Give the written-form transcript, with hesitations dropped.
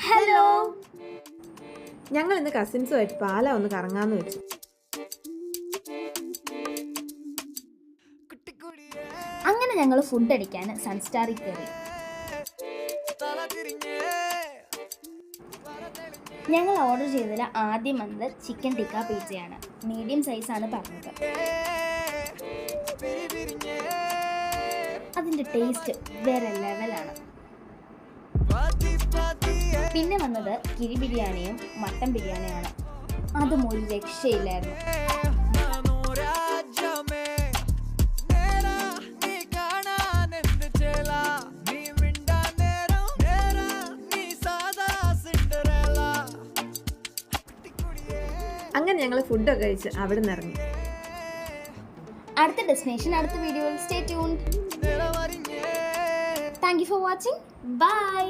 Hello. ഞങ്ങൾ ഇന്ന് കസിൻസുമായിട്ട് പാല ഒന്ന് കറങ്ങാന്ന് വെച്ചു. അങ്ങനെ ഞങ്ങൾ ഫുഡ് അടിക്കാൻ സൺസ്റ്റാറിൽ കയറി. ഞങ്ങൾ ഓർഡർ ചെയ്തതിൽ ആദ്യം വന്നത് ചിക്കൻ ടിക്ക പിസയാണ്. മീഡിയം സൈസാണ് പറഞ്ഞത്. അതിൻ്റെ ടേസ്റ്റ് വേറെ ലെവലാണ്. പിന്നെ വന്നത് കിരി ബിരിയാണിയും മട്ടൻ ബിരിയാണിയാണ്. അതും ഒരു രക്ഷയില്ലായിരുന്നു. അങ്ങനെ ഞങ്ങൾ ഫുഡൊക്കെ കഴിച്ച് അവിടെ നിന്ന് ഇറങ്ങി. അടുത്ത ഡെസ്റ്റിനേഷൻ അടുത്ത വീഡിയോയിൽ. Stay tuned. Thank you for watching. By.